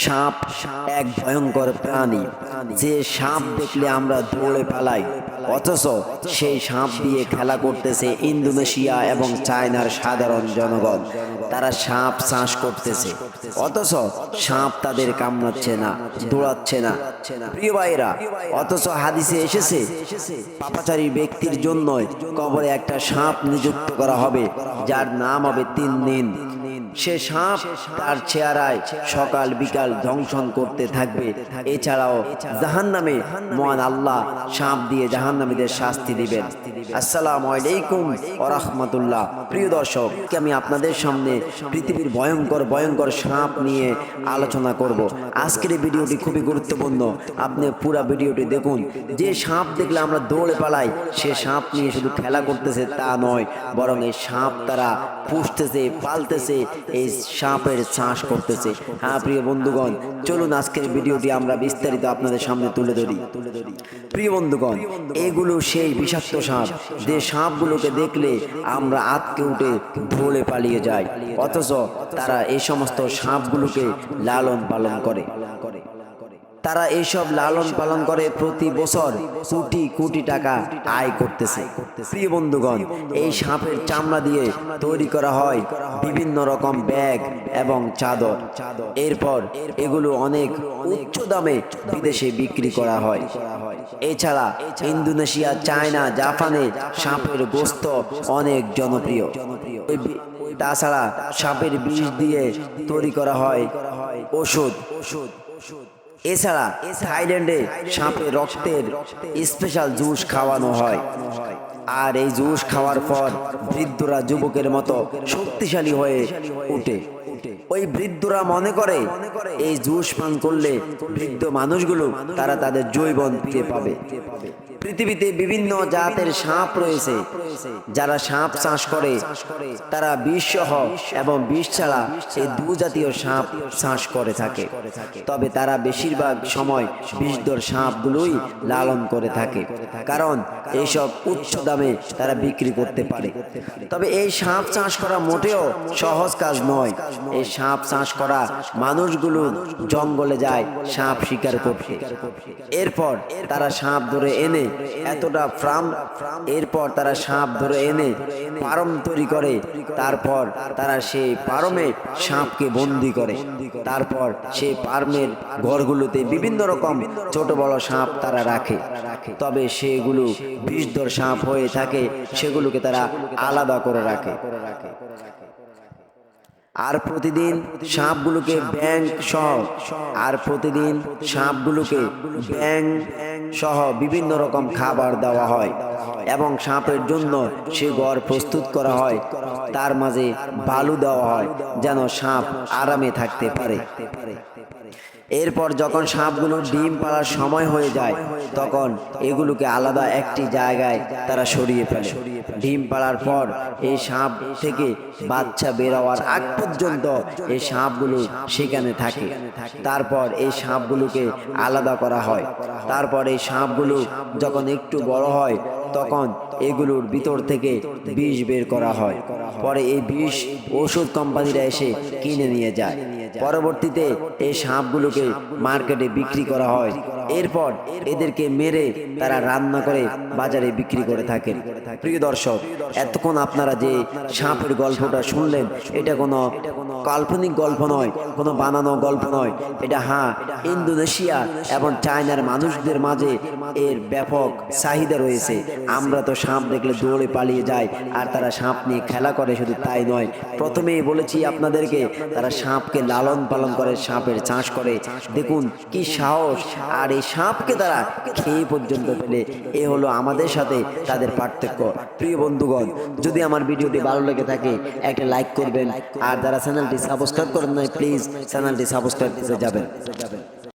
সাপ এক ভয়ঙ্কর প্রাণী, যে সাপ দেখলে আমরা দৌড়ে পালাই, অথচ সেই সাপ দিয়ে খেলা করতেছে ইন্দোনেশিয়া এবং চায়নার সাধারণ জনগণ। তারা সাপ চাষ করতেছে, অথচ সাপ তাদের কামড়াচ্ছে না, দৌড়াচ্ছে না। প্রিয় ভাইরা, অথচ হাদিসে এসেছে পাপাচারী ব্যক্তির জন্য কবরে একটা সাপ নিযুক্ত করা হবে, যার নাম হবে 3 দিন। সে সাপ তার চেহারায় সকাল বিকাল দংশন করতে থাকবে। এছাড়াও জাহান্নামে মহান আল্লাহ সাপ দিয়ে জাহান্নামীদের শাস্তি দিবেন। আসসালামু আলাইকুম ওয়া রাহমাতুল্লাহ। প্রিয় দর্শক, আমি আপনাদের সামনে পৃথিবীর ভয়ঙ্কর ভয়ঙ্কর সাপ নিয়ে আলোচনা করব। আজকের এই ভিডিওটি খুবই গুরুত্বপূর্ণ, আপনি পুরো ভিডিওটি দেখুন। যে সাপ দেখলে আমরা দৌড়ে পালাই, সে সাপ নিয়ে শুধু খেলা করতেছে তা নয়, বরং এই সাপ তারা পুষতেছে, পালতেছে, এই সাপের চাষ করতেছে। হ্যাঁ প্রিয় বন্ধুগণ, চলুন আজকের ভিডিওটি আমরা বিস্তারিত আপনাদের সামনে তুলে ধরি। প্রিয় বন্ধুগণ, এগুলো সেই বিষাক্ত সাপ, যে সাপগুলোকে দেখলে আমরা আতকে উঠে দৌড়ে পালিয়ে যাই, অথচ তারা এই সমস্ত সাপগুলোকে লালন পালন করে। তারা এইসব লালন পালন করে প্রতি বছর কোটি কোটি টাকা আয় করতেছে। প্রিয় বন্ধুগণ, এই সাপের চামড়া দিয়ে তৈরি করা হয় বিভিন্ন রকম ব্যাগ এবং চাদর। এরপর এগুলো অনেক উচ্চ দামে বিদেশে বিক্রি করা হয়। এছাড়া ইন্দোনেশিয়া, চায়না, জাপানে সাপের গোশত অনেক জনপ্রিয়। তাছাড়া সাপের বিষ দিয়ে তৈরি করা হয় ওষুধ। এছাড়া থাইল্যান্ডে সাপের রক্তের স্পেশাল জুস খাওয়ানো হয়, আর এই জুস খাওয়ার পর বৃদ্ধরা যুবকের মতো শক্তিশালী হয়ে ওঠে। ওই বৃদ্ধরা মনে করে এই জুস পান করলে বৃদ্ধ মানুষগুলো তারা তাদের যৌবন ফিরে পাবে। পৃথিবীতে বিভিন্ন জাতের সাপ রয়েছে। যারা সাপ চাষ করে তারা বিষ সহ এবং বিষ ছাড়া এই দু জাতীয় সাপ চাষ করে থাকে। তবে তারা বেশিরভাগ সময় বিষধর সাপগুলোই লালন করে থাকে, কারণ এইসব উচ্চ দামে তারা বিক্রি করতে পারে। তবে এই সাপ চাষ করা মোটেও সহজ কাজ নয়। এই সাপ চাষ করা মানুষগুলো জঙ্গলে যায় সাপ শিকার করতে। এরপর তারা সাপ ধরে এনে তারা সাপ ধরে এনে পারম তৈরি করে। তারপর তারা সেই পারমে সাপকে বন্দি করে। তারপর সেই পারমের ঘরগুলোতে বিভিন্ন রকম ছোট বড় সাপ তারা রাখে। তবে সেগুলো বিষধর সাপ হয়ে থাকে, সেগুলোকে তারা আলাদা করে রাখে। আর প্রতিদিন সাপগুলোকে ব্যাঙ সহ বিভিন্ন রকম খাবার দেওয়া হয় এবং সাপের জন্য সে ঘর প্রস্তুত করা হয়। তার মাঝে বালু দেওয়া হয় যেন সাপ আরামে থাকতে পারে। এরপর যখন সাপগুলোর ডিম পাড়ার সময় হয়ে যায়, তখন এগুলোকে আলাদা একটি জায়গায় তারা সরিয়ে ফেলে। ডিম পাড়ার পর এই সাপ থেকে বাচ্চা বের হওয়ার আগ পর্যন্ত এই সাপগুলো সেখানে থাকে। তারপর এই সাপগুলোকে আলাদা করা হয়। তারপর এই সাপগুলো যখন একটু বড় হয়, তখন এগুলোর ভিতর থেকে বিষ বের করা হয়। পরে এই বিষ ওষুধ কোম্পানিরা এসে কিনে নিয়ে যায়। পরবর্তীতে এই সাপগুলোকে মার্কেটে বিক্রি করা হয়। এরপর এদেরকে মেরে তারা রান্না করে বাজারে বিক্রি করে থাকেন। প্রিয় দর্শক, এতক্ষণ আপনারা যে সাপের গল্পটা শুনলেন, এটা কোনো কাল্পনিক গল্প নয়, কোনো বানানো গল্প নয়। এটা ইন্দোনেশিয়া এবং চায়নার মানুষদের মাঝে এর ব্যাপক চাহিদা রয়েছে। আমরা তো সাপ দেখলে দৌড়ে পালিয়ে যাই, আর তারা সাপ নিয়ে খেলা করে। শুধু তাই নয়, প্রথমেই বলেছি আপনাদেরকে, তারা সাপকে লালন পালন করে, সাপের চাষ করে। দেখুন কি সাহস! আর এই সাপকে তারা খেয়ে পর্যন্ত ফেলে। এ হলো আমাদের সাথে তাদের পার্থক্য। প্রিয় বন্ধুগণ, যদি আমার ভিডিওটি ভালো লেগে থাকে একটা লাইক করবেন, আর যারা চ্যানেলটি সাবস্ক্রাইব করেন নাই, প্লিজ চ্যানেলটি সাবস্ক্রাইব করে যাবেন।